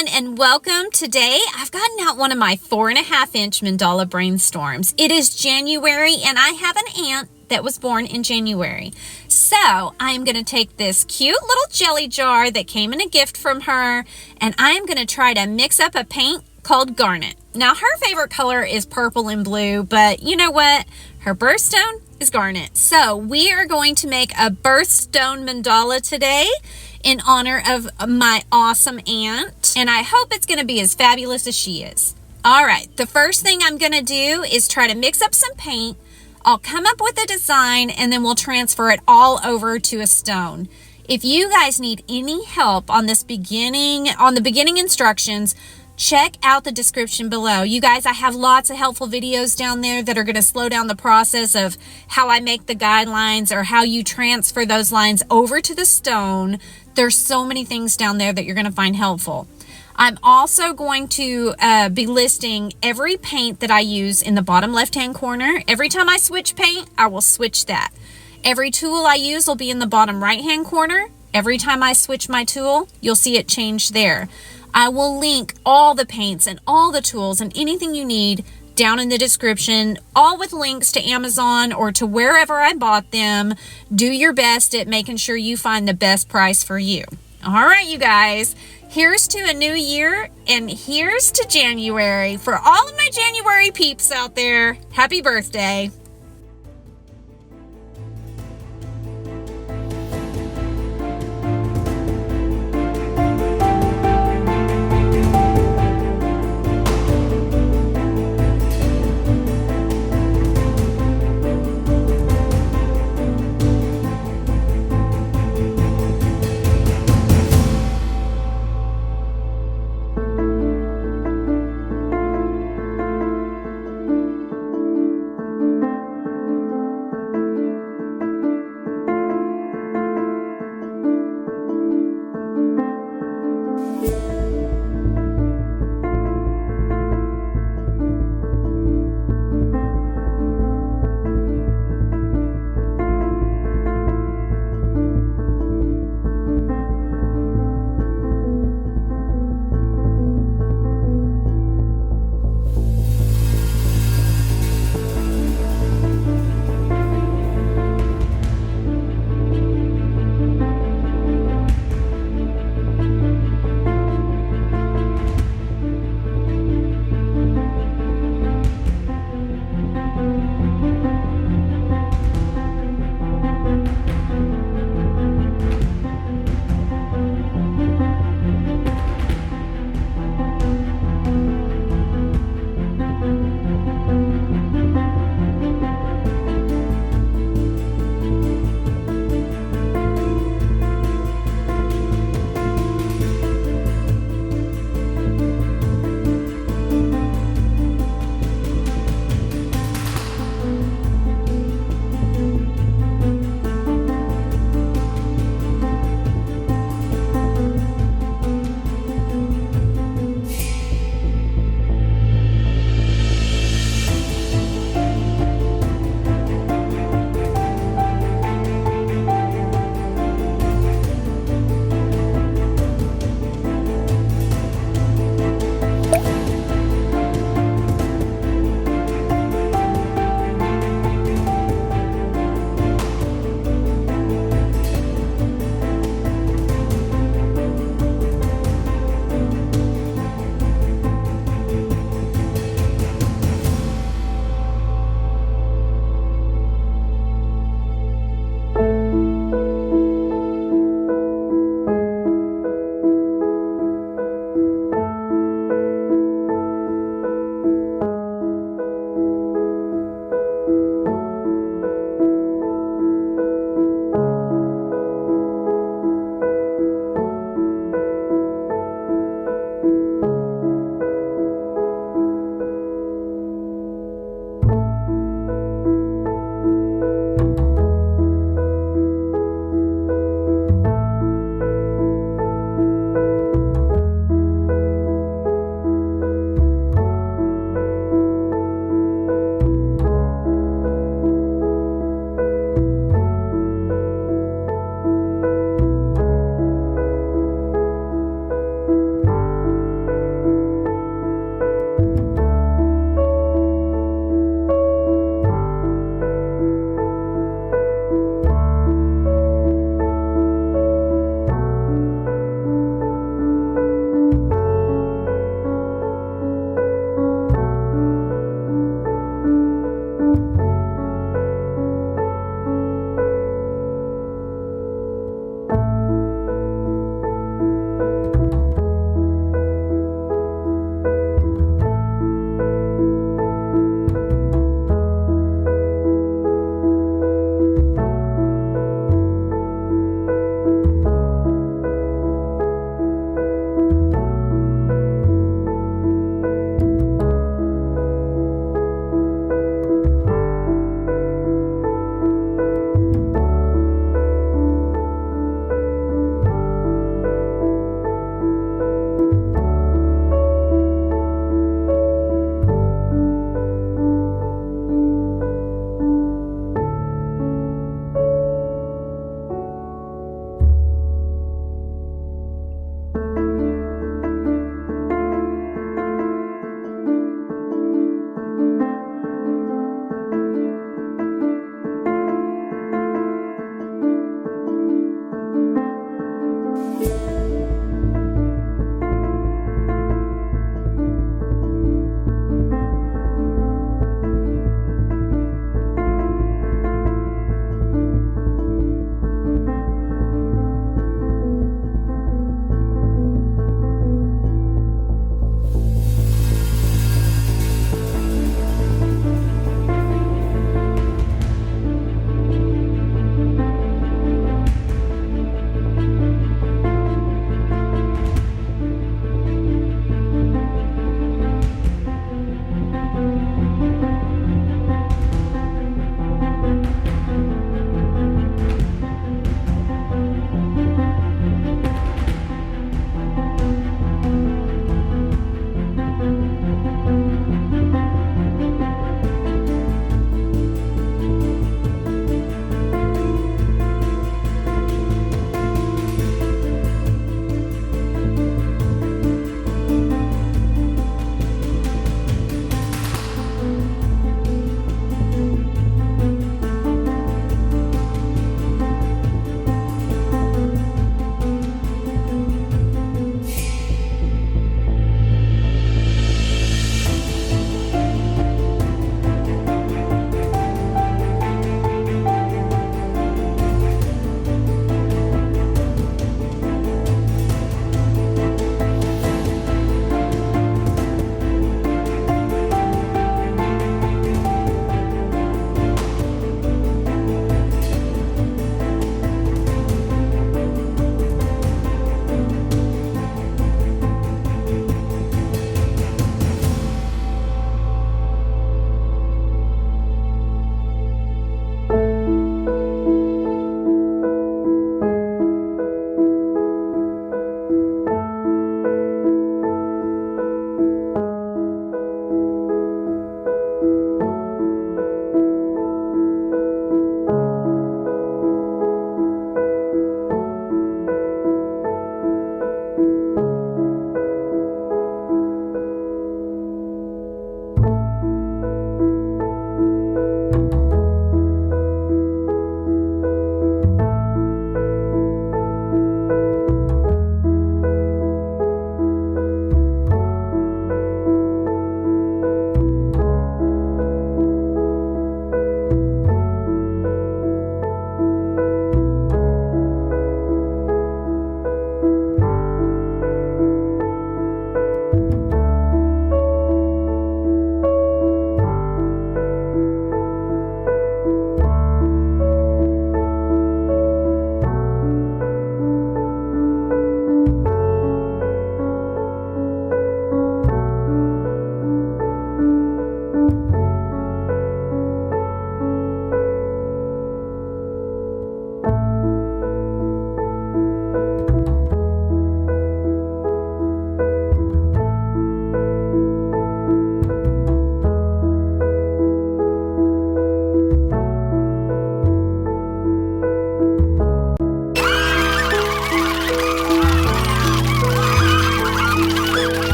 everyone, and welcome. Today I've gotten out one of my 4.5-inch Mandala brainstorms. It is January and I have an aunt that was born in January. So I'm going to take this cute little jelly jar that came in a gift from her, and I'm going to try to mix up a paint called Garnet. Now her favorite color is purple and blue, but you know what? Her birthstone is Garnet. So we are going to make a birthstone mandala today in honor of my awesome aunt, and I hope it's going to be as fabulous as she is. All right, the first thing I'm going to do is try to mix up some paint. I'll come up with a design and then we'll transfer it all over to a stone. If you guys need any help on the beginning instructions, check out the description below. You guys, I have lots of helpful videos down there that are going to slow down the process of how I make the guidelines or how you transfer those lines over to the stone. There's so many things down there that you're going to find helpful. I'm also going to be listing every paint that I use in the bottom left-hand corner. Every time I switch paint, I will switch that. Every tool I use will be in the bottom right-hand corner. Every time I switch my tool, you'll see it change there. I will link all the paints and all the tools and anything you need down in the description, all with links to Amazon or to wherever I bought them. Do your best at making sure you find the best price for you. All right, you guys, here's to a new year and here's to January. For all of my January peeps out there, happy birthday.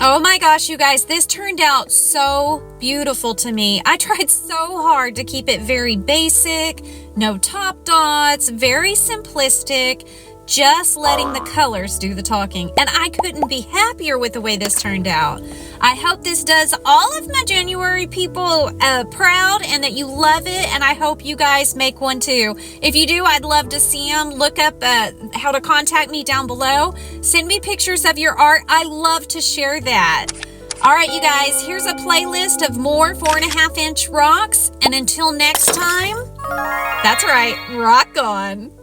Oh my gosh, you guys, this turned out so beautiful to me. I tried so hard to keep it very basic, no top dots, very simplistic, just letting the colors do the talking. And I couldn't be happier with the way this turned out. I hope this does all of my January people proud and that you love it. And I hope you guys make one too. If you do, I'd love to see them. Look up how to contact me down below. Send me pictures of your art. I love to share that. All right, you guys, here's a playlist of more 4.5 inch rocks. And until next time, that's right, rock on.